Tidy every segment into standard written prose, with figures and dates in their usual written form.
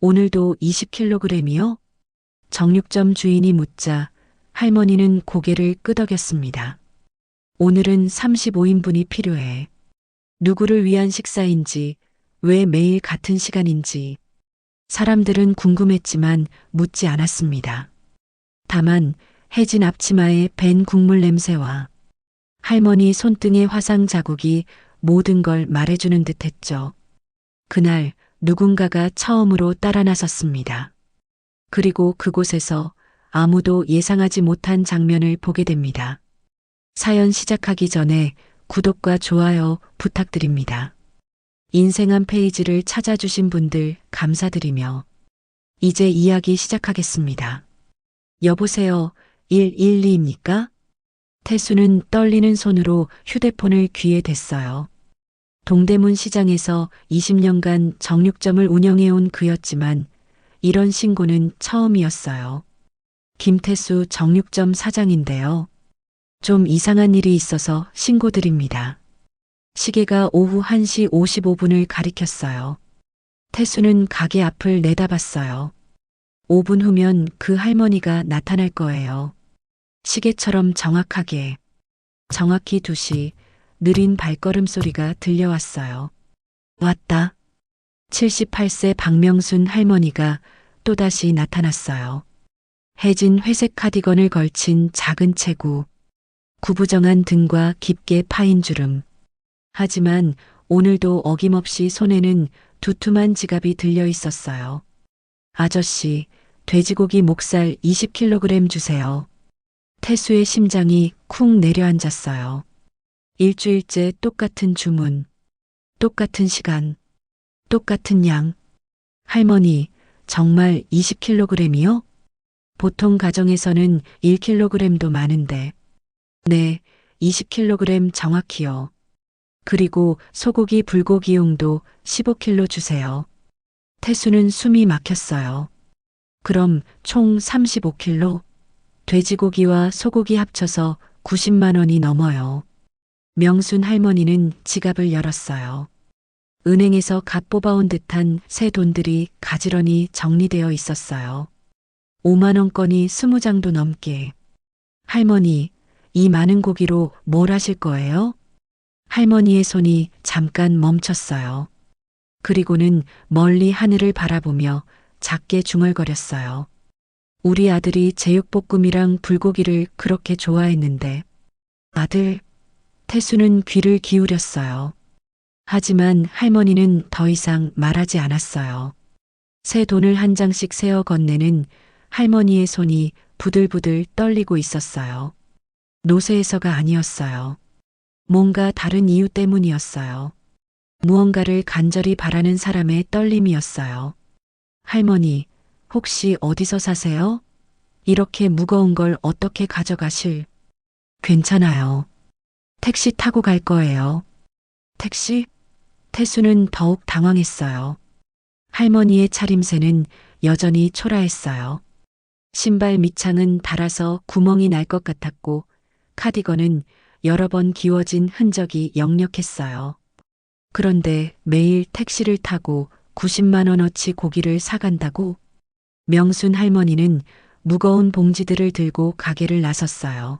오늘도 20kg이요? 정육점 주인이 묻자 할머니는 고개를 끄덕였습니다. 오늘은 35인분이 필요해. 누구를 위한 식사인지, 왜 매일 같은 시간인지. 사람들은 궁금했지만 묻지 않았습니다. 다만 해진 앞치마에 밴 국물 냄새와 할머니 손등의 화상 자국이 모든 걸 말해주는 듯했죠. 그날 누군가가 처음으로 따라 나섰습니다. 그리고 그곳에서 아무도 예상하지 못한 장면을 보게 됩니다. 사연 시작하기 전에 구독과 좋아요 부탁드립니다. 인생 한 페이지를 찾아주신 분들 감사드리며 이제 이야기 시작하겠습니다. 여보세요, 112입니까? 태수는 떨리는 손으로 휴대폰을 귀에 댔어요. 동대문 시장에서 20년간 정육점을 운영해온 그였지만 이런 신고는 처음이었어요. 김태수 정육점 사장인데요. 좀 이상한 일이 있어서 신고드립니다. 시계가 오후 1시 55분을 가리켰어요. 태수는 가게 앞을 내다봤어요. 5분 후면 그 할머니가 나타날 거예요. 시계처럼 정확하게. 정확히 2시 느린 발걸음 소리가 들려왔어요. 왔다. 78세 박명순 할머니가 또다시 나타났어요. 해진 회색 카디건을 걸친 작은 체구, 구부정한 등과 깊게 파인 주름. 하지만 오늘도 어김없이 손에는 두툼한 지갑이 들려 있었어요. 아저씨, 돼지고기 목살 20kg 주세요. 태수의 심장이 쿵 내려앉았어요. 일주일째 똑같은 주문, 똑같은 시간, 똑같은 양. 할머니, 정말 20kg이요? 보통 가정에서는 1kg도 많은데. 네, 20kg 정확히요. 그리고 소고기 불고기용도 15kg 주세요. 태수는 숨이 막혔어요. 그럼 총 35kg? 돼지고기와 소고기 합쳐서 90만 원이 넘어요. 명순 할머니는 지갑을 열었어요. 은행에서 갓 뽑아온 듯한 새 돈들이 가지런히 정리되어 있었어요. 5만 원권이 20장도 넘게. 할머니, 이 많은 고기로 뭘 하실 거예요? 할머니의 손이 잠깐 멈췄어요. 그리고는 멀리 하늘을 바라보며 작게 중얼거렸어요. 우리 아들이 제육볶음이랑 불고기를 그렇게 좋아했는데. 아들, 태수는 귀를 기울였어요. 하지만 할머니는 더 이상 말하지 않았어요. 새 돈을 한 장씩 세어 건네는 할머니의 손이 부들부들 떨리고 있었어요. 노쇠해서가 아니었어요. 뭔가 다른 이유 때문이었어요. 무언가를 간절히 바라는 사람의 떨림이었어요. 할머니, 혹시 어디서 사세요? 이렇게 무거운 걸 어떻게 가져가실? 괜찮아요. 택시 타고 갈 거예요. 택시? 태수는 더욱 당황했어요. 할머니의 차림새는 여전히 초라했어요. 신발 밑창은 닳아서 구멍이 날 것 같았고 카디건은 여러 번 기워진 흔적이 역력했어요. 그런데 매일 택시를 타고 90만 원어치 고기를 사간다고? 명순 할머니는 무거운 봉지들을 들고 가게를 나섰어요.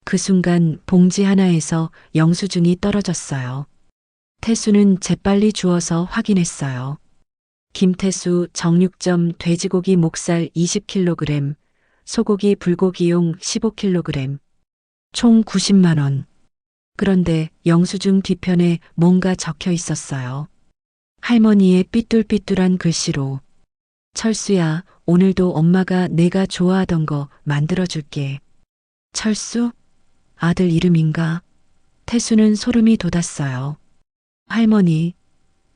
그 순간 봉지 하나에서 영수증이 떨어졌어요. 태수는 재빨리 주워서 확인했어요. 김태수 정육점 돼지고기 목살 20kg, 소고기 불고기용 15kg, 총 90만 원. 그런데 영수증 뒤편에 뭔가 적혀 있었어요. 할머니의 삐뚤삐뚤한 글씨로. 철수야, 오늘도 엄마가 내가 좋아하던 거 만들어줄게. 철수? 아들 이름인가? 태수는 소름이 돋았어요. 할머니,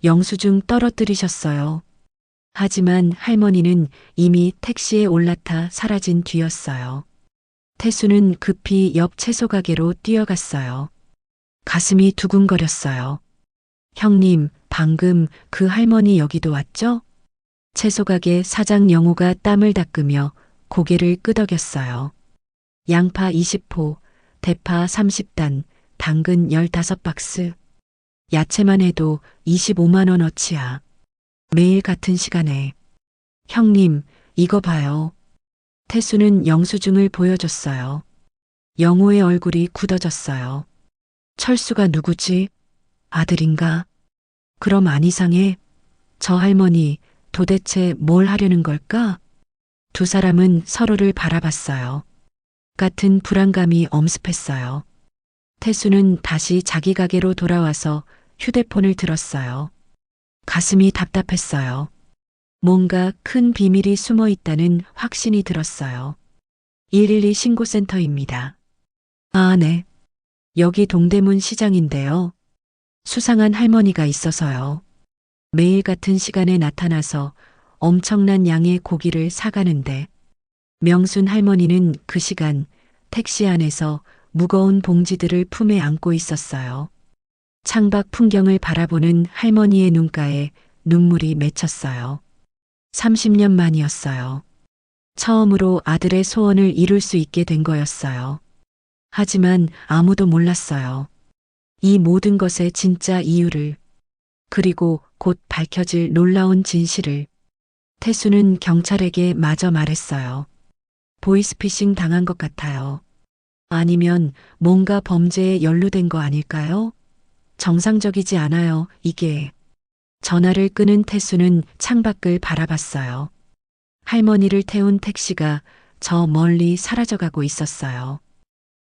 영수증 떨어뜨리셨어요. 하지만 할머니는 이미 택시에 올라타 사라진 뒤였어요. 태수는 급히 옆 채소 가게로 뛰어갔어요. 가슴이 두근거렸어요. 형님, 방금 그 할머니 여기도 왔죠? 채소 가게 사장 영호가 땀을 닦으며 고개를 끄덕였어요. 양파 20호, 대파 30단, 당근 15박스. 야채만 해도 25만 원어치야. 매일 같은 시간에. 형님, 이거 봐요. 태수는 영수증을 보여줬어요. 영호의 얼굴이 굳어졌어요. 철수가 누구지? 아들인가? 그럼 안 이상해. 저 할머니 도대체 뭘 하려는 걸까? 두 사람은 서로를 바라봤어요. 같은 불안감이 엄습했어요. 태수는 다시 자기 가게로 돌아와서 휴대폰을 들었어요. 가슴이 답답했어요. 뭔가 큰 비밀이 숨어 있다는 확신이 들었어요. 112 신고센터입니다. 아, 네. 여기 동대문 시장인데요. 수상한 할머니가 있어서요. 매일 같은 시간에 나타나서 엄청난 양의 고기를 사가는데 명순 할머니는 그 시간 택시 안에서 무거운 봉지들을 품에 안고 있었어요. 창밖 풍경을 바라보는 할머니의 눈가에 눈물이 맺혔어요. 30년 만이었어요. 처음으로 아들의 소원을 이룰 수 있게 된 거였어요. 하지만 아무도 몰랐어요. 이 모든 것의 진짜 이유를, 그리고 곧 밝혀질 놀라운 진실을. 태수는 경찰에게 마저 말했어요. 보이스피싱 당한 것 같아요. 아니면 뭔가 범죄에 연루된 거 아닐까요? 정상적이지 않아요, 이게. 전화를 끊은 태수는 창밖을 바라봤어요. 할머니를 태운 택시가 저 멀리 사라져가고 있었어요.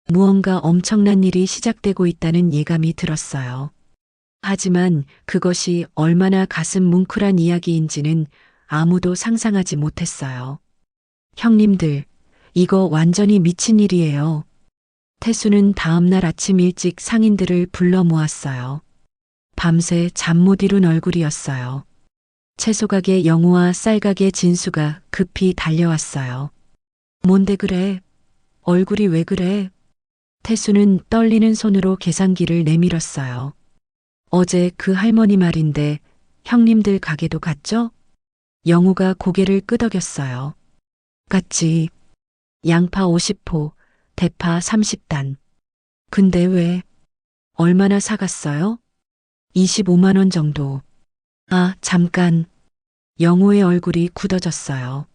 무언가 엄청난 일이 시작되고 있다는 예감이 들었어요. 하지만 그것이 얼마나 가슴 뭉클한 이야기인지는 아무도 상상하지 못했어요. 형님들, 이거 완전히 미친 일이에요. 태수는 다음날 아침 일찍 상인들을 불러 모았어요. 밤새 잠 못 이룬 얼굴이었어요. 채소가게 영우와 쌀가게 진수가 급히 달려왔어요. 뭔데 그래? 얼굴이 왜 그래? 태수는 떨리는 손으로 계산기를 내밀었어요. 어제 그 할머니 말인데 형님들 가게도 갔죠? 영우가 고개를 끄덕였어요. 갔지. 양파 50포, 대파 30단. 근데 왜? 얼마나 사갔어요? 25만 원 정도. 아, 잠깐. 영호의 얼굴이 굳어졌어요.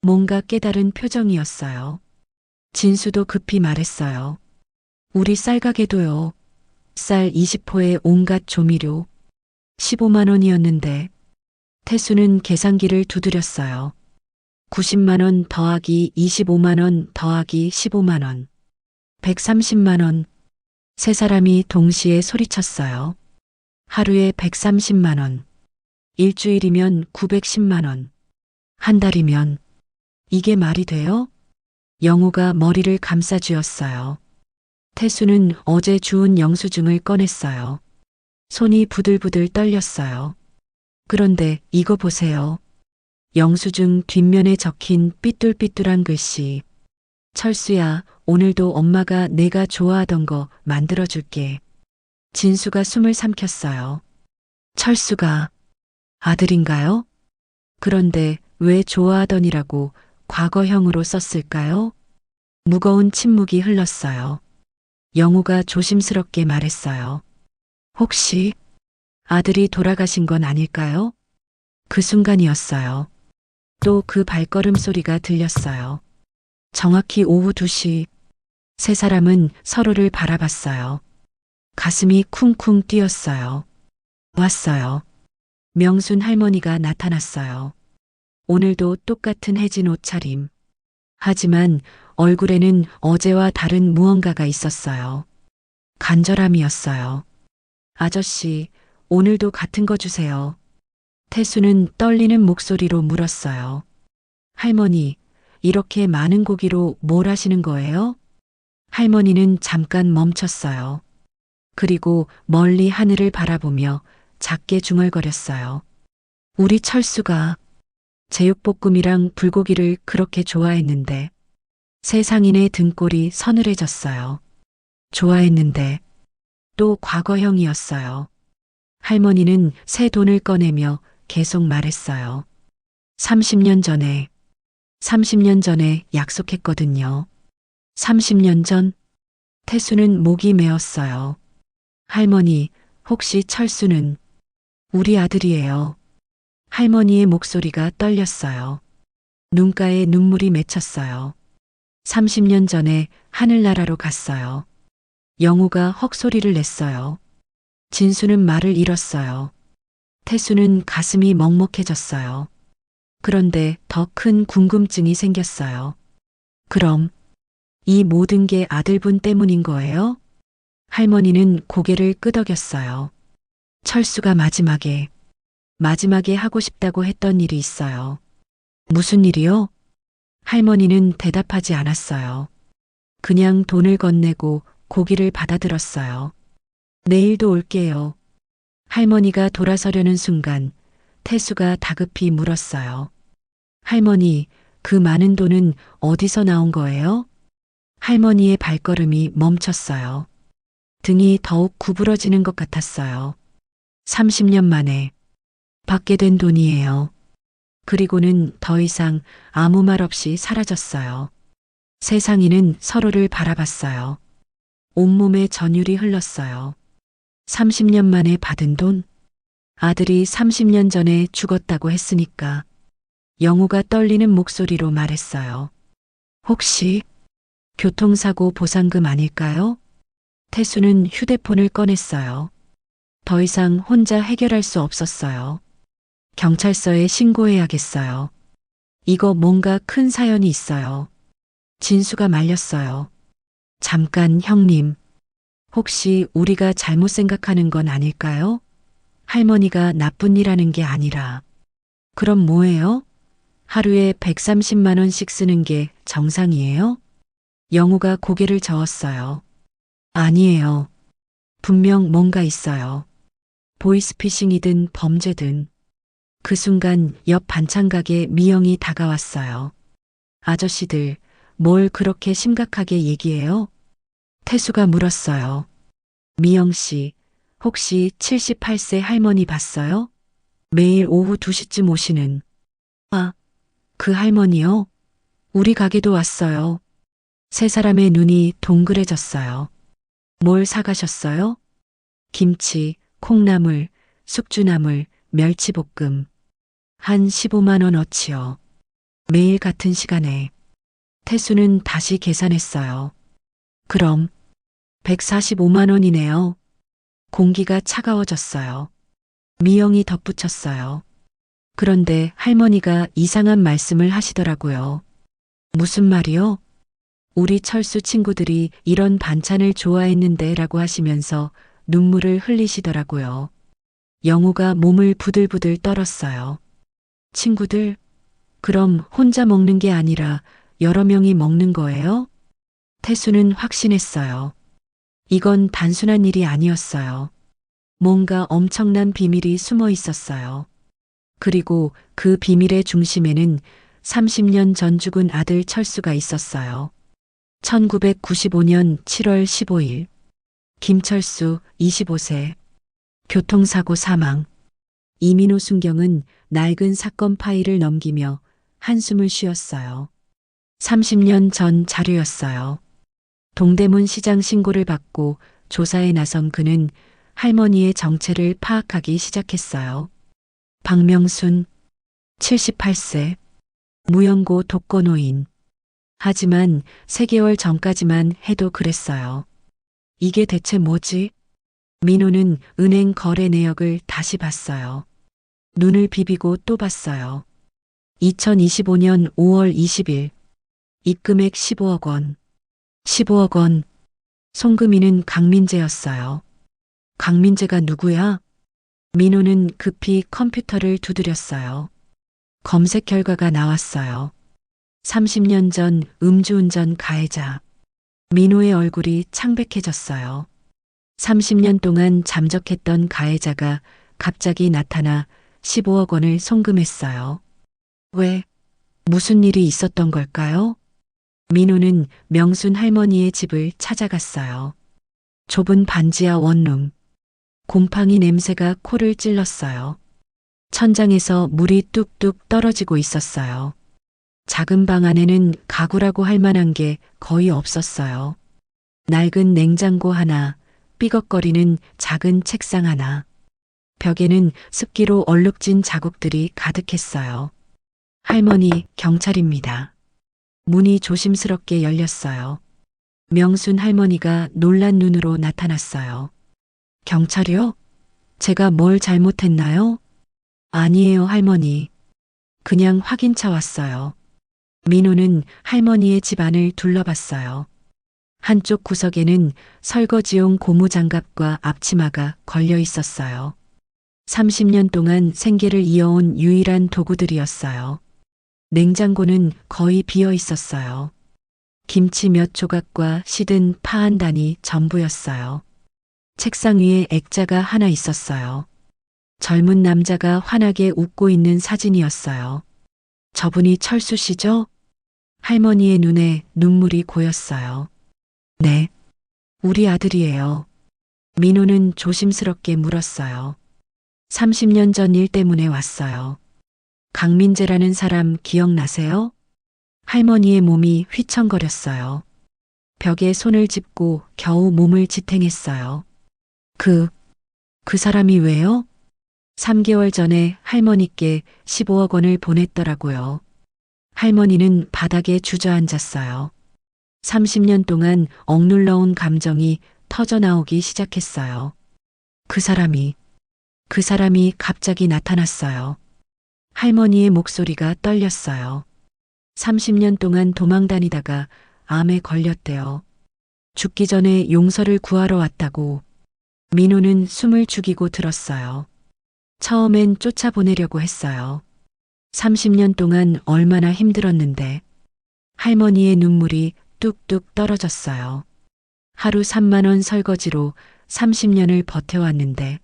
뭔가 깨달은 표정이었어요. 진수도 급히 말했어요. 우리 쌀가게도요. 쌀 20포에 온갖 조미료. 15만 원이었는데. 태수는 계산기를 두드렸어요. 90만 원 더하기 25만 원 더하기 15만 원. 130만 원. 세 사람이 동시에 소리쳤어요. 하루에 130만 원. 일주일이면 910만 원. 한 달이면 이게 말이 돼요? 영우가 머리를 감싸쥐었어요. 태수는 어제 주운 영수증을 꺼냈어요. 손이 부들부들 떨렸어요. 그런데 이거 보세요. 영수증 뒷면에 적힌 삐뚤삐뚤한 글씨. 철수야, 오늘도 엄마가 내가 좋아하던 거 만들어줄게. 진수가 숨을 삼켰어요. 철수가 아들인가요? 그런데 왜 좋아하던이라고 과거형으로 썼을까요? 무거운 침묵이 흘렀어요. 영우가 조심스럽게 말했어요. 혹시 아들이 돌아가신 건 아닐까요? 그 순간이었어요. 또 그 발걸음 소리가 들렸어요. 정확히 오후 2시. 세 사람은 서로를 바라봤어요. 가슴이 쿵쿵 뛰었어요. 왔어요. 명순 할머니가 나타났어요. 오늘도 똑같은 해진 옷차림. 하지만 얼굴에는 어제와 다른 무언가가 있었어요. 간절함이었어요. 아저씨, 오늘도 같은 거 주세요. 태수는 떨리는 목소리로 물었어요. 할머니, 이렇게 많은 고기로 뭘 하시는 거예요? 할머니는 잠깐 멈췄어요. 그리고 멀리 하늘을 바라보며 작게 중얼거렸어요. 우리 철수가 제육볶음이랑 불고기를 그렇게 좋아했는데 새 상인의 등골이 서늘해졌어요. 좋아했는데 또 과거형이었어요. 할머니는 새 돈을 꺼내며 계속 말했어요. 30년 전에, 30년 전에 약속했거든요. 30년 전? 태수는 목이 메었어요. 할머니, 혹시 철수는 우리 아들이에요. 할머니의 목소리가 떨렸어요. 눈가에 눈물이 맺혔어요. 30년 전에 하늘나라로 갔어요. 영우가 헉소리를 냈어요. 진수는 말을 잃었어요. 태수는 가슴이 먹먹해졌어요. 그런데 더 큰 궁금증이 생겼어요. 그럼 이 모든 게 아들분 때문인 거예요? 할머니는 고개를 끄덕였어요. 철수가 마지막에 하고 싶다고 했던 일이 있어요. 무슨 일이요? 할머니는 대답하지 않았어요. 그냥 돈을 건네고 고기를 받아들었어요. 내일도 올게요. 할머니가 돌아서려는 순간 태수가 다급히 물었어요. 할머니, 그 많은 돈은 어디서 나온 거예요? 할머니의 발걸음이 멈췄어요. 등이 더욱 구부러지는 것 같았어요. 30년 만에 받게 된 돈이에요. 그리고는 더 이상 아무 말 없이 사라졌어요. 세상이는 서로를 바라봤어요. 온몸에 전율이 흘렀어요. 30년 만에 받은 돈? 아들이 30년 전에 죽었다고 했으니까. 영우가 떨리는 목소리로 말했어요. 혹시 교통사고 보상금 아닐까요? 태수는 휴대폰을 꺼냈어요. 더 이상 혼자 해결할 수 없었어요. 경찰서에 신고해야겠어요. 이거 뭔가 큰 사연이 있어요. 진수가 말렸어요. 잠깐 형님. 혹시 우리가 잘못 생각하는 건 아닐까요? 할머니가 나쁜 일 하는 게 아니라. 그럼 뭐예요? 하루에 130만 원씩 쓰는 게 정상이에요? 영우가 고개를 저었어요. 아니에요. 분명 뭔가 있어요. 보이스피싱이든 범죄든. 그 순간 옆 반찬 가게 미영이 다가왔어요. 아저씨들, 뭘 그렇게 심각하게 얘기해요? 태수가 물었어요. 미영 씨, 혹시 78세 할머니 봤어요? 매일 오후 2시쯤 오시는. 아, 그 할머니요? 우리 가게도 왔어요. 세 사람의 눈이 동그래졌어요. 뭘 사가셨어요? 김치, 콩나물, 숙주나물, 멸치볶음. 한 15만 원어치요. 매일 같은 시간에. 태수는 다시 계산했어요. 그럼 145만 원이네요. 공기가 차가워졌어요. 미영이 덧붙였어요. 그런데 할머니가 이상한 말씀을 하시더라고요. 무슨 말이요? 우리 철수 친구들이 이런 반찬을 좋아했는데 라고 하시면서 눈물을 흘리시더라고요. 영우가 몸을 부들부들 떨었어요. 친구들? 그럼 혼자 먹는 게 아니라 여러 명이 먹는 거예요? 태수는 확신했어요. 이건 단순한 일이 아니었어요. 뭔가 엄청난 비밀이 숨어 있었어요. 그리고 그 비밀의 중심에는 30년 전 죽은 아들 철수가 있었어요. 1995년 7월 15일. 김철수 25세. 교통사고 사망. 이민호 순경은 낡은 사건 파일을 넘기며 한숨을 쉬었어요. 30년 전 자료였어요. 동대문 시장 신고를 받고 조사에 나선 그는 할머니의 정체를 파악하기 시작했어요. 박명순, 78세, 무연고 독거노인. 하지만 3개월 전까지만 해도 그랬어요. 이게 대체 뭐지? 민호는 은행 거래 내역을 다시 봤어요. 눈을 비비고 또 봤어요. 2025년 5월 20일. 입금액 15억 원. 15억 원. 송금인은 강민재였어요. 강민재가 누구야? 민호는 급히 컴퓨터를 두드렸어요. 검색 결과가 나왔어요. 30년 전 음주운전 가해자. 민호의 얼굴이 창백해졌어요. 30년 동안 잠적했던 가해자가 갑자기 나타나 15억 원을 송금했어요. 왜? 무슨 일이 있었던 걸까요? 민호는 명순 할머니의 집을 찾아갔어요. 좁은 반지하 원룸. 곰팡이 냄새가 코를 찔렀어요. 천장에서 물이 뚝뚝 떨어지고 있었어요. 작은 방 안에는 가구라고 할 만한 게 거의 없었어요. 낡은 냉장고 하나, 삐걱거리는 작은 책상 하나. 벽에는 습기로 얼룩진 자국들이 가득했어요. 할머니, 경찰입니다. 문이 조심스럽게 열렸어요. 명순 할머니가 놀란 눈으로 나타났어요. 경찰이요? 제가 뭘 잘못했나요? 아니에요, 할머니. 그냥 확인차 왔어요. 민호는 할머니의 집안을 둘러봤어요. 한쪽 구석에는 설거지용 고무장갑과 앞치마가 걸려 있었어요. 30년 동안 생계를 이어온 유일한 도구들이었어요. 냉장고는 거의 비어 있었어요. 김치 몇 조각과 시든 파 한 단이 전부였어요. 책상 위에 액자가 하나 있었어요. 젊은 남자가 환하게 웃고 있는 사진이었어요. 저분이 철수 씨죠? 할머니의 눈에 눈물이 고였어요. 네, 우리 아들이에요. 민호는 조심스럽게 물었어요. 30년 전 일 때문에 왔어요. 강민재라는 사람 기억나세요? 할머니의 몸이 휘청거렸어요. 벽에 손을 짚고 겨우 몸을 지탱했어요. 그 사람이 왜요? 3개월 전에 할머니께 15억 원을 보냈더라고요. 할머니는 바닥에 주저앉았어요. 30년 동안 억눌러온 감정이 터져나오기 시작했어요. 그 사람이 갑자기 나타났어요. 할머니의 목소리가 떨렸어요. 30년 동안 도망다니다가 암에 걸렸대요. 죽기 전에 용서를 구하러 왔다고. 민호는 숨을 죽이고 들었어요. 처음엔 쫓아보내려고 했어요. 30년 동안 얼마나 힘들었는데. 할머니의 눈물이 뚝뚝 떨어졌어요. 하루 3만 원 설거지로 30년을 버텨왔는데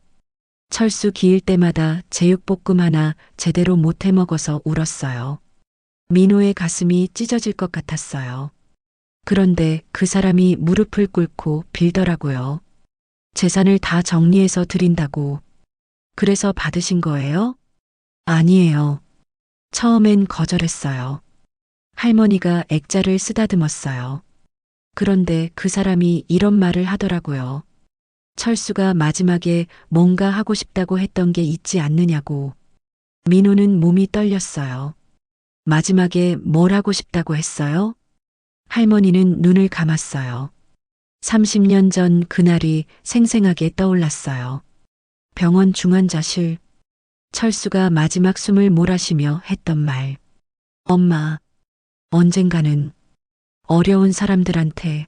철수 기일 때마다 제육볶음 하나 제대로 못 해먹어서 울었어요. 민호의 가슴이 찢어질 것 같았어요. 그런데 그 사람이 무릎을 꿇고 빌더라고요. 재산을 다 정리해서 드린다고. 그래서 받으신 거예요? 아니에요. 처음엔 거절했어요. 할머니가 액자를 쓰다듬었어요. 그런데 그 사람이 이런 말을 하더라고요. 철수가 마지막에 뭔가 하고 싶다고 했던 게 있지 않느냐고. 민호는 몸이 떨렸어요. 마지막에 뭘 하고 싶다고 했어요? 할머니는 눈을 감았어요. 30년 전 그날이 생생하게 떠올랐어요. 병원 중환자실. 철수가 마지막 숨을 몰아쉬며 했던 말. 엄마, 언젠가는 어려운 사람들한테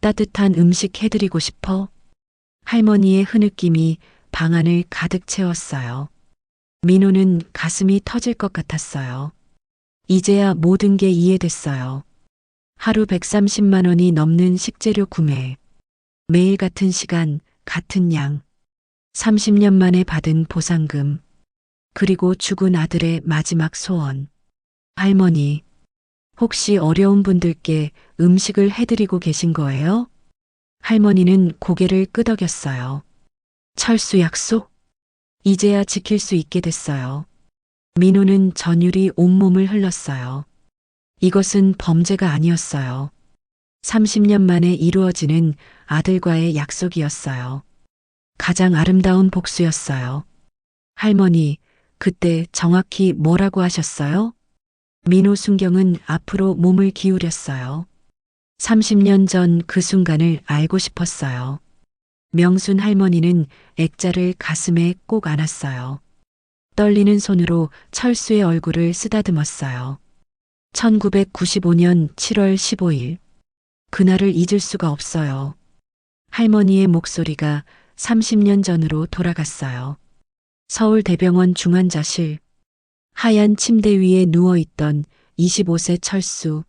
따뜻한 음식 해드리고 싶어. 할머니의 흐느낌이 방 안을 가득 채웠어요. 민호는 가슴이 터질 것 같았어요. 이제야 모든 게 이해됐어요. 하루 130만 원이 넘는 식재료 구매. 매일 같은 시간, 같은 양. 30년 만에 받은 보상금. 그리고 죽은 아들의 마지막 소원. 할머니, 혹시 어려운 분들께 음식을 해드리고 계신 거예요? 할머니는 고개를 끄덕였어요. 철수 약속? 이제야 지킬 수 있게 됐어요. 민호는 전율이 온몸을 흘렀어요. 이것은 범죄가 아니었어요. 30년 만에 이루어지는 아들과의 약속이었어요. 가장 아름다운 복수였어요. 할머니, 그때 정확히 뭐라고 하셨어요? 민호 순경은 앞으로 몸을 기울였어요. 30년 전 그 순간을 알고 싶었어요. 명순 할머니는 액자를 가슴에 꼭 안았어요. 떨리는 손으로 철수의 얼굴을 쓰다듬었어요. 1995년 7월 15일. 그날을 잊을 수가 없어요. 할머니의 목소리가 30년 전으로 돌아갔어요. 서울대병원 중환자실. 하얀 침대 위에 누워있던 25세 철수.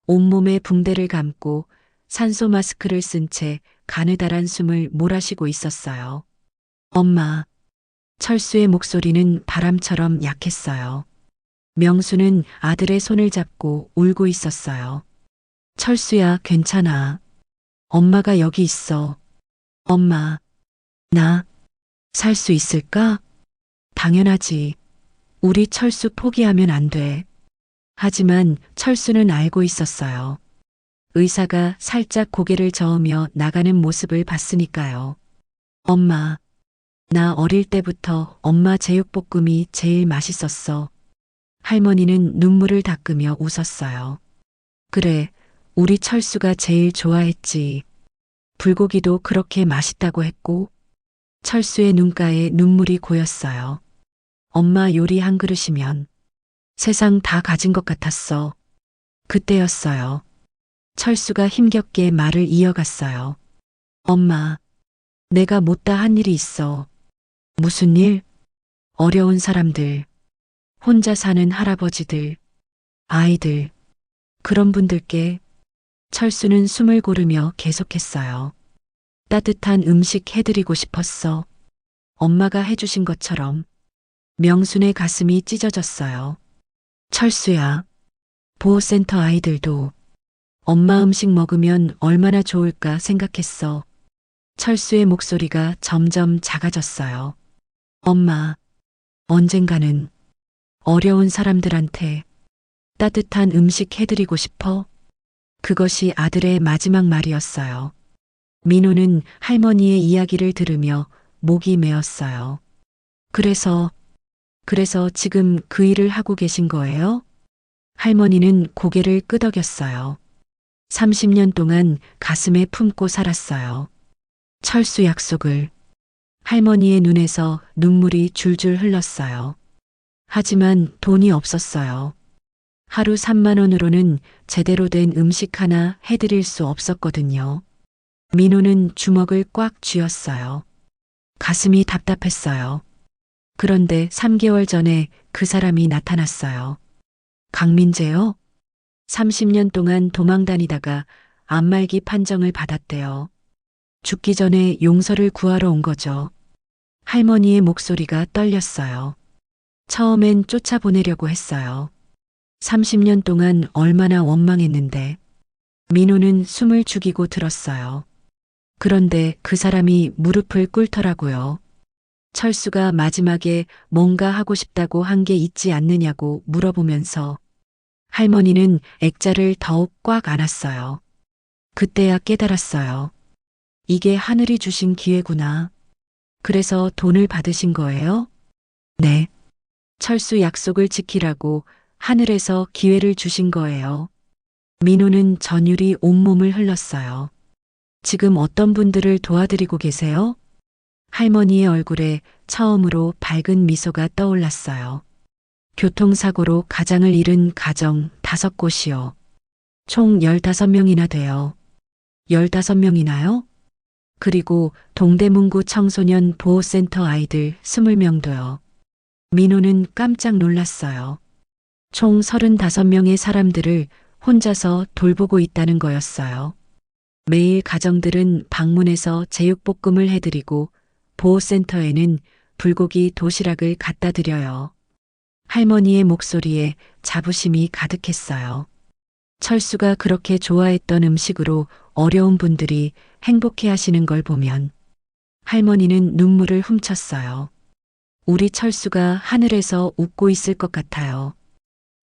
온몸에 붕대를 감고 산소 마스크를 쓴 채 가느다란 숨을 몰아쉬고 있었어요. 엄마. 철수의 목소리는 바람처럼 약했어요. 명수는 아들의 손을 잡고 울고 있었어요. 철수야, 괜찮아. 엄마가 여기 있어. 엄마, 나 살 수 있을까? 당연하지. 우리 철수 포기하면 안 돼. 하지만 철수는 알고 있었어요. 의사가 살짝 고개를 저으며 나가는 모습을 봤으니까요. 엄마, 나 어릴 때부터 엄마 제육볶음이 제일 맛있었어. 할머니는 눈물을 닦으며 웃었어요. 그래, 우리 철수가 제일 좋아했지. 불고기도 그렇게 맛있다고 했고, 철수의 눈가에 눈물이 고였어요. 엄마 요리 한 그릇이면 세상 다 가진 것 같았어. 그때였어요. 철수가 힘겹게 말을 이어갔어요. 엄마, 내가 못다 한 일이 있어. 무슨 일? 어려운 사람들, 혼자 사는 할아버지들, 아이들, 그런 분들께. 철수는 숨을 고르며 계속했어요. 따뜻한 음식 해드리고 싶었어. 엄마가 해주신 것처럼. 명순의 가슴이 찢어졌어요. 철수야, 보호센터 아이들도 엄마 음식 먹으면 얼마나 좋을까 생각했어. 철수의 목소리가 점점 작아졌어요. 엄마, 언젠가는 어려운 사람들한테 따뜻한 음식 해드리고 싶어. 그것이 아들의 마지막 말이었어요. 민호는 할머니의 이야기를 들으며 목이 메었어요. 그래서 지금 그 일을 하고 계신 거예요? 할머니는 고개를 끄덕였어요. 30년 동안 가슴에 품고 살았어요. 철수 약속을. 할머니의 눈에서 눈물이 줄줄 흘렀어요. 하지만 돈이 없었어요. 하루 3만 원으로는 제대로 된 음식 하나 해드릴 수 없었거든요. 민호는 주먹을 꽉 쥐었어요. 가슴이 답답했어요. 그런데 3개월 전에 그 사람이 나타났어요. 강민재요? 30년 동안 도망다니다가 안말기 판정을 받았대요. 죽기 전에 용서를 구하러 온 거죠. 할머니의 목소리가 떨렸어요. 처음엔 쫓아보내려고 했어요. 30년 동안 얼마나 원망했는데. 민호는 숨을 죽이고 들었어요. 그런데 그 사람이 무릎을 꿇더라고요. 철수가 마지막에 뭔가 하고 싶다고 한 게 있지 않느냐고 물어보면서 할머니는 액자를 더욱 꽉 안았어요. 그때야 깨달았어요. 이게 하늘이 주신 기회구나. 그래서 돈을 받으신 거예요? 네. 철수 약속을 지키라고 하늘에서 기회를 주신 거예요. 민호는 전율이 온몸을 흘렀어요. 지금 어떤 분들을 도와드리고 계세요? 할머니의 얼굴에 처음으로 밝은 미소가 떠올랐어요. 교통사고로 가장을 잃은 가정 5곳이요. 총 15명이나 돼요. 15명이나요? 그리고 동대문구 청소년 보호센터 아이들 20명도요. 민호는 깜짝 놀랐어요. 총 35명의 사람들을 혼자서 돌보고 있다는 거였어요. 매일 가정들은 방문해서 제육볶음을 해드리고 보호센터에는 불고기 도시락을 갖다 드려요. 할머니의 목소리에 자부심이 가득했어요. 철수가 그렇게 좋아했던 음식으로 어려운 분들이 행복해 하시는 걸 보면 할머니는 눈물을 훔쳤어요. 우리 철수가 하늘에서 웃고 있을 것 같아요.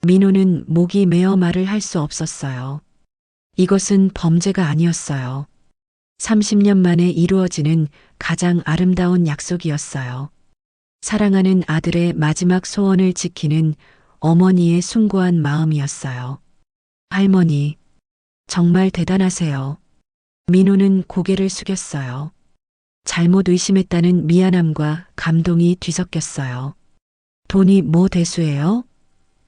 민호는 목이 메어 말을 할 수 없었어요. 이것은 범죄가 아니었어요. 30년 만에 이루어지는 가장 아름다운 약속이었어요. 사랑하는 아들의 마지막 소원을 지키는 어머니의 숭고한 마음이었어요. 할머니, 정말 대단하세요. 민호는 고개를 숙였어요. 잘못 의심했다는 미안함과 감동이 뒤섞였어요. 돈이 뭐 대수예요?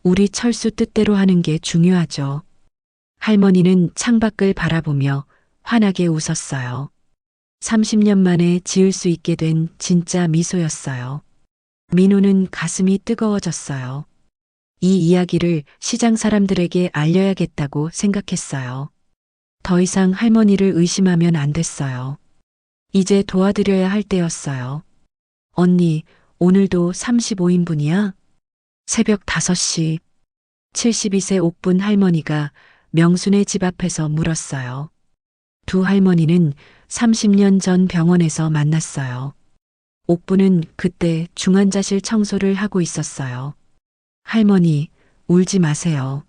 우리 철수 뜻대로 하는 게 중요하죠. 할머니는 창밖을 바라보며 환하게 웃었어요. 30년 만에 지을 수 있게 된 진짜 미소였어요. 민호는 가슴이 뜨거워졌어요. 이 이야기를 시장 사람들에게 알려야겠다고 생각했어요. 더 이상 할머니를 의심하면 안 됐어요. 이제 도와드려야 할 때였어요. 언니, 오늘도 35인분이야? 새벽 5시. 72세 옥분 할머니가 명순의 집 앞에서 물었어요. 두 할머니는 30년 전 병원에서 만났어요. 옥분은 그때 중환자실 청소를 하고 있었어요. 할머니, 울지 마세요.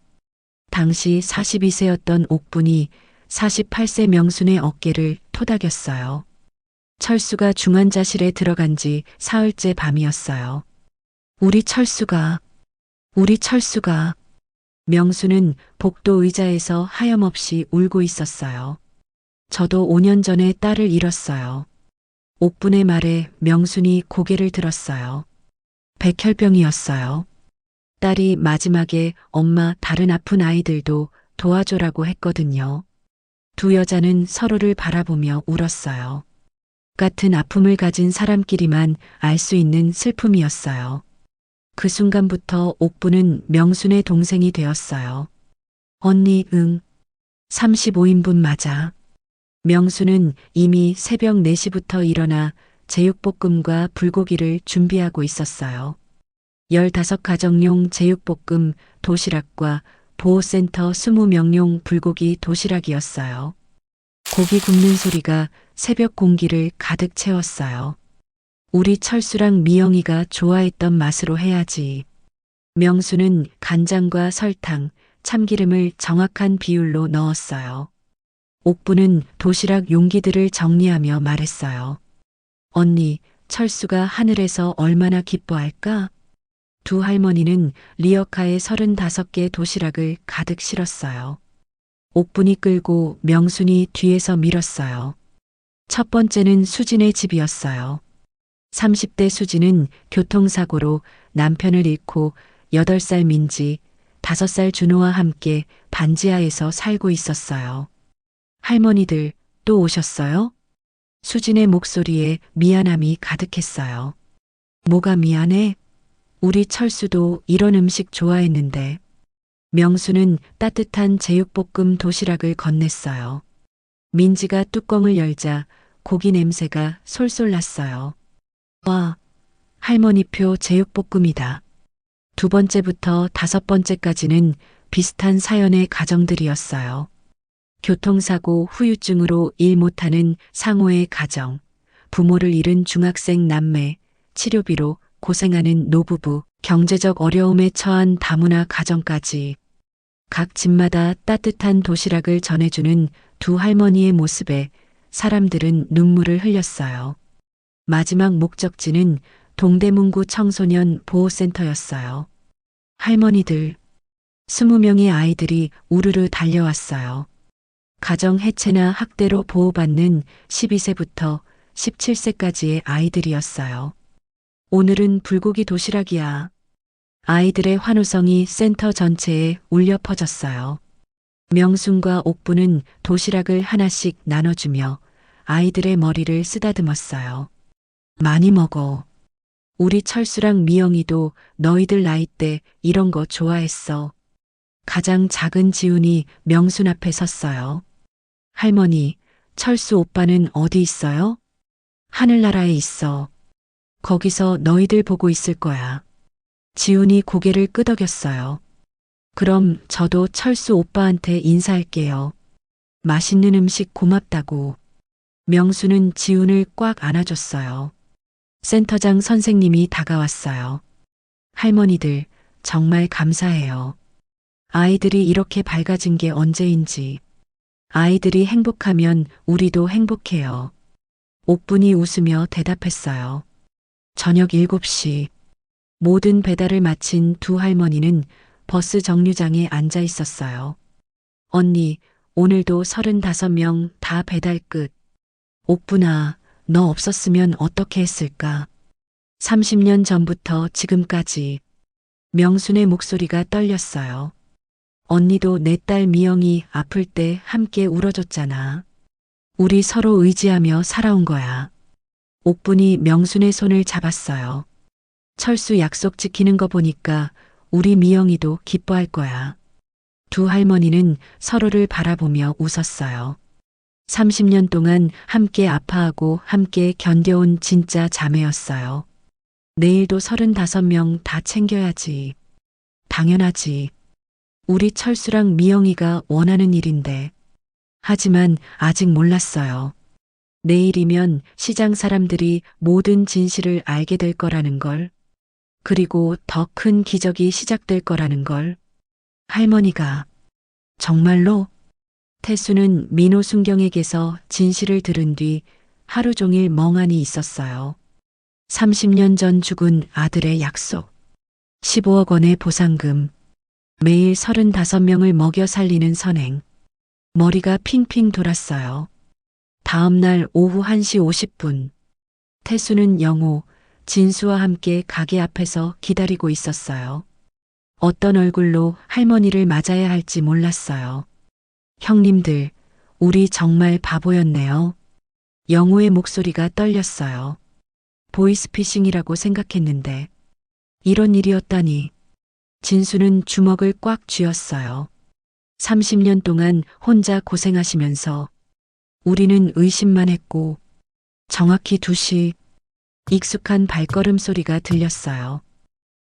당시 42세였던 옥분이 48세 명순의 어깨를 토닥였어요. 철수가 중환자실에 들어간 지 사흘째 밤이었어요. 우리 철수가, 우리 철수가. 명수는 복도 의자에서 하염없이 울고 있었어요. 저도 5년 전에 딸을 잃었어요. 옥분의 말에 명순이 고개를 들었어요. 백혈병이었어요. 딸이 마지막에 엄마 다른 아픈 아이들도 도와줘라고 했거든요. 두 여자는 서로를 바라보며 울었어요. 같은 아픔을 가진 사람끼리만 알 수 있는 슬픔이었어요. 그 순간부터 옥부는 명순의 동생이 되었어요. 언니, 응. 35인분 맞아. 명수는 이미 새벽 4시부터 일어나 제육볶음과 불고기를 준비하고 있었어요. 15가정용 제육볶음 도시락과 보호센터 20명용 불고기 도시락이었어요. 고기 굽는 소리가 새벽 공기를 가득 채웠어요. 우리 철수랑 미영이가 좋아했던 맛으로 해야지. 명수는 간장과 설탕, 참기름을 정확한 비율로 넣었어요. 옥부는 도시락 용기들을 정리하며 말했어요. 언니, 철수가 하늘에서 얼마나 기뻐할까? 두 할머니는 리어카에 35개 도시락을 가득 실었어요. 옥분이 끌고 명순이 뒤에서 밀었어요. 첫 번째는 수진의 집이었어요. 30대 수진은 교통사고로 남편을 잃고 8살 민지, 5살 준호와 함께 반지하에서 살고 있었어요. 할머니들 또 오셨어요? 수진의 목소리에 미안함이 가득했어요. 뭐가 미안해? 우리 철수도 이런 음식 좋아했는데. 명수는 따뜻한 제육볶음 도시락을 건넸어요. 민지가 뚜껑을 열자 고기 냄새가 솔솔 났어요. 와, 할머니표 제육볶음이다. 두 번째부터 5번째까지는 비슷한 사연의 가정들이었어요. 교통사고 후유증으로 일 못하는 상호의 가정, 부모를 잃은 중학생 남매, 치료비로 고생하는 노부부, 경제적 어려움에 처한 다문화 가정까지 각 집마다 따뜻한 도시락을 전해주는 두 할머니의 모습에 사람들은 눈물을 흘렸어요. 마지막 목적지는 동대문구 청소년 보호센터였어요. 할머니들, 20명의 아이들이 우르르 달려왔어요. 가정 해체나 학대로 보호받는 12세부터 17세까지의 아이들이었어요. 오늘은 불고기 도시락이야. 아이들의 환호성이 센터 전체에 울려 퍼졌어요. 명순과 옥부는 도시락을 하나씩 나눠주며 아이들의 머리를 쓰다듬었어요. 많이 먹어. 우리 철수랑 미영이도 너희들 나이 때 이런 거 좋아했어. 가장 작은 지훈이 명순 앞에 섰어요. 할머니, 철수 오빠는 어디 있어요? 하늘나라에 있어. 거기서 너희들 보고 있을 거야. 지훈이 고개를 끄덕였어요. 그럼 저도 철수 오빠한테 인사할게요. 맛있는 음식 고맙다고. 명수는 지훈을 꽉 안아줬어요. 센터장 선생님이 다가왔어요. 할머니들, 정말 감사해요. 아이들이 이렇게 밝아진 게 언제인지. 아이들이 행복하면 우리도 행복해요. 옥분이 웃으며 대답했어요. 저녁 7시. 모든 배달을 마친 두 할머니는 버스 정류장에 앉아 있었어요. 언니, 오늘도 35명 다 배달 끝. 옥분아, 너 없었으면 어떻게 했을까? 30년 전부터 지금까지. 명순의 목소리가 떨렸어요. 언니도 내 딸 미영이 아플 때 함께 울어줬잖아. 우리 서로 의지하며 살아온 거야. 옥분이 명순의 손을 잡았어요. 철수 약속 지키는 거 보니까 우리 미영이도 기뻐할 거야. 두 할머니는 서로를 바라보며 웃었어요. 30년 동안 함께 아파하고 함께 견뎌온 진짜 자매였어요. 내일도 35명 다 챙겨야지. 당연하지. 우리 철수랑 미영이가 원하는 일인데. 하지만 아직 몰랐어요. 내일이면 시장 사람들이 모든 진실을 알게 될 거라는 걸. 그리고 더 큰 기적이 시작될 거라는 걸. 할머니가 정말로? 태수는 민호 순경에게서 진실을 들은 뒤 하루 종일 멍하니 있었어요. 30년 전 죽은 아들의 약속, 15억 원의 보상금, 매일 35명을 먹여 살리는 선행. 머리가 핑핑 돌았어요. 다음 날 오후 1시 50분. 태수는 영호, 진수와 함께 가게 앞에서 기다리고 있었어요. 어떤 얼굴로 할머니를 맞아야 할지 몰랐어요. 형님들, 우리 정말 바보였네요. 영호의 목소리가 떨렸어요. 보이스피싱이라고 생각했는데 이런 일이었다니. 진수는 주먹을 꽉 쥐었어요. 30년 동안 혼자 고생하시면서 우리는 의심만 했고 정확히 2시 익숙한 발걸음 소리가 들렸어요.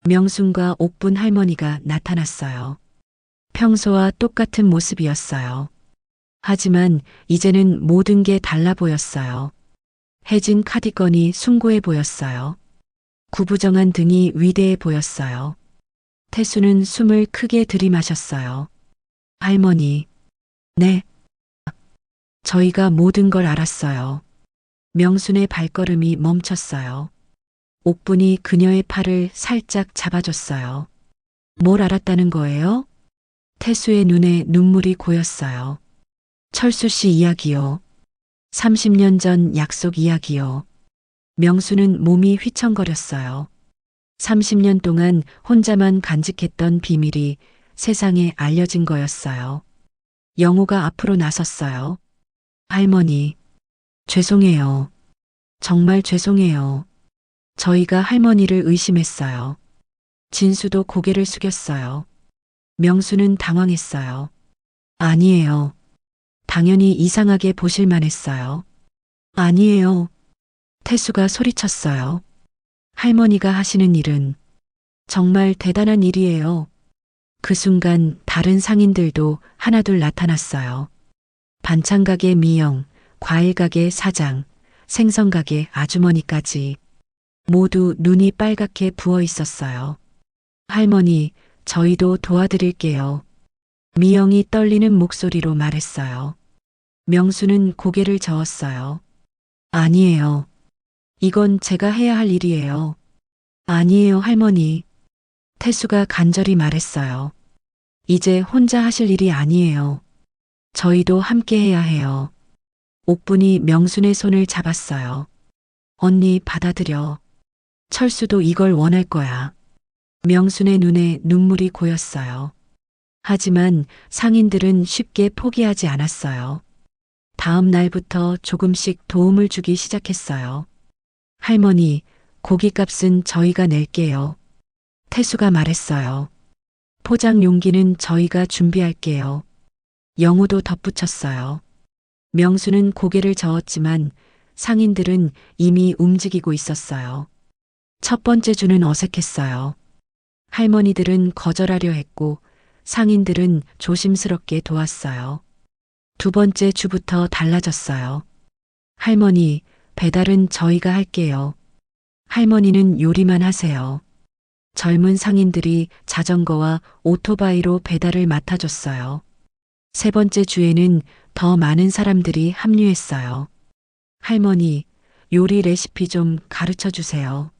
명순과 옥분 할머니가 나타났어요. 평소와 똑같은 모습이었어요. 하지만 이제는 모든 게 달라 보였어요. 해진 카디건이 숭고해 보였어요. 구부정한 등이 위대해 보였어요. 태수는 숨을 크게 들이마셨어요. 할머니, 네. 저희가 모든 걸 알았어요. 명순의 발걸음이 멈췄어요. 옥분이 그녀의 팔을 살짝 잡아줬어요. 뭘 알았다는 거예요? 태수의 눈에 눈물이 고였어요. 철수 씨 이야기요. 30년 전 약속 이야기요. 명수는 몸이 휘청거렸어요. 30년 동안 혼자만 간직했던 비밀이 세상에 알려진 거였어요. 영호가 앞으로 나섰어요. 할머니, 죄송해요. 정말 죄송해요. 저희가 할머니를 의심했어요. 진수도 고개를 숙였어요. 명수는 당황했어요. 아니에요. 당연히 이상하게 보실만 했어요. 아니에요. 태수가 소리쳤어요. 할머니가 하시는 일은 정말 대단한 일이에요. 그 순간 다른 상인들도 하나둘 나타났어요. 반찬가게 미영, 과일가게 사장, 생선가게 아주머니까지 모두 눈이 빨갛게 부어 있었어요. 할머니, 저희도 도와드릴게요. 미영이 떨리는 목소리로 말했어요. 명수는 고개를 저었어요. 아니에요. 이건 제가 해야 할 일이에요. 아니에요, 할머니. 태수가 간절히 말했어요. 이제 혼자 하실 일이 아니에요. 저희도 함께 해야 해요. 옥분이 명순의 손을 잡았어요. 언니 받아들여. 철수도 이걸 원할 거야. 명순의 눈에 눈물이 고였어요. 하지만 상인들은 쉽게 포기하지 않았어요. 다음 날부터 조금씩 도움을 주기 시작했어요. 할머니, 고깃값은 저희가 낼게요. 태수가 말했어요. 포장 용기는 저희가 준비할게요. 영호도 덧붙였어요. 명수는 고개를 저었지만 상인들은 이미 움직이고 있었어요. 첫 번째 주는 어색했어요. 할머니들은 거절하려 했고 상인들은 조심스럽게 도왔어요. 두 번째 주부터 달라졌어요. 할머니, 배달은 저희가 할게요. 할머니는 요리만 하세요. 젊은 상인들이 자전거와 오토바이로 배달을 맡아줬어요. 세 번째 주에는 더 많은 사람들이 합류했어요. 할머니, 요리 레시피 좀 가르쳐 주세요.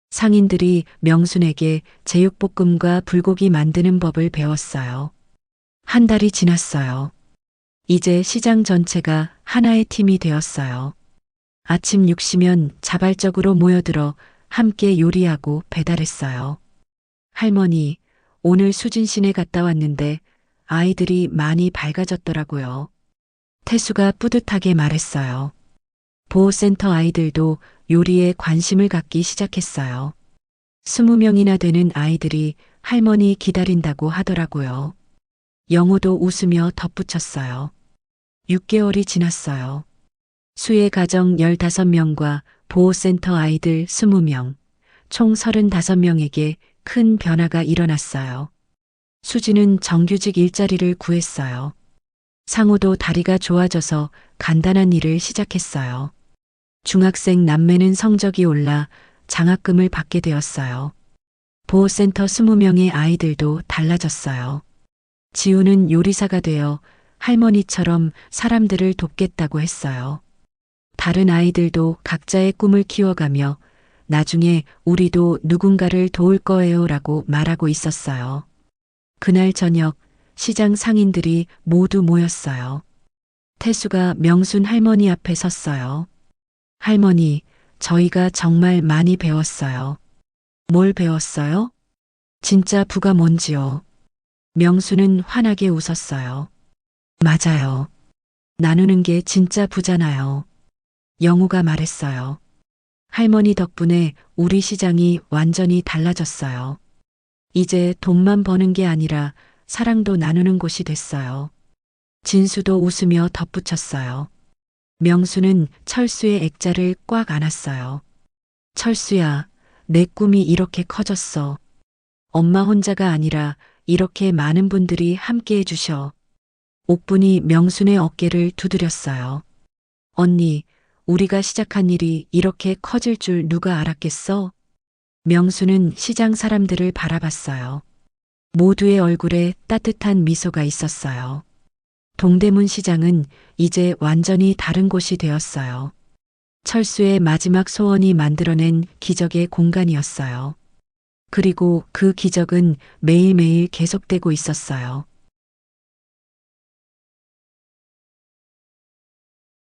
상인들이 명순에게 제육볶음과 불고기 만드는 법을 배웠어요. 한 달이 지났어요. 이제 시장 전체가 하나의 팀이 되었어요. 아침 6시면 자발적으로 모여들어 함께 요리하고 배달했어요. 할머니, 오늘 수진 시내 갔다 왔는데 아이들이 많이 밝아졌더라고요. 태수가 뿌듯하게 말했어요. 보호센터 아이들도 요리에 관심을 갖기 시작했어요. 20명이나 되는 아이들이 할머니 기다린다고 하더라고요. 영호도 웃으며 덧붙였어요. 6개월이 지났어요. 수혜 가정 15명과 보호센터 아이들 20명, 총 35명에게 큰 변화가 일어났어요. 수지는 정규직 일자리를 구했어요. 상우도 다리가 좋아져서 간단한 일을 시작했어요. 중학생 남매는 성적이 올라 장학금을 받게 되었어요. 보호센터 20명의 아이들도 달라졌어요. 지우는 요리사가 되어 할머니처럼 사람들을 돕겠다고 했어요. 다른 아이들도 각자의 꿈을 키워가며 나중에 우리도 누군가를 도울 거예요 라고 말하고 있었어요. 그날 저녁 시장 상인들이 모두 모였어요. 태수가 명순 할머니 앞에 섰어요. 할머니, 저희가 정말 많이 배웠어요. 뭘 배웠어요? 진짜 부가 뭔지요. 명수는 환하게 웃었어요. 맞아요. 나누는 게 진짜 부잖아요. 영우가 말했어요. 할머니 덕분에 우리 시장이 완전히 달라졌어요. 이제 돈만 버는 게 아니라 사랑도 나누는 곳이 됐어요. 진수도 웃으며 덧붙였어요. 명수는 철수의 액자를 꽉 안았어요. 철수야, 내 꿈이 이렇게 커졌어. 엄마 혼자가 아니라 이렇게 많은 분들이 함께 해주셔. 옥분이 명순의 어깨를 두드렸어요. 언니, 우리가 시작한 일이 이렇게 커질 줄 누가 알았겠어? 명수는 시장 사람들을 바라봤어요. 모두의 얼굴에 따뜻한 미소가 있었어요. 동대문 시장은 이제 완전히 다른 곳이 되었어요. 철수의 마지막 소원이 만들어낸 기적의 공간이었어요. 그리고 그 기적은 매일매일 계속되고 있었어요.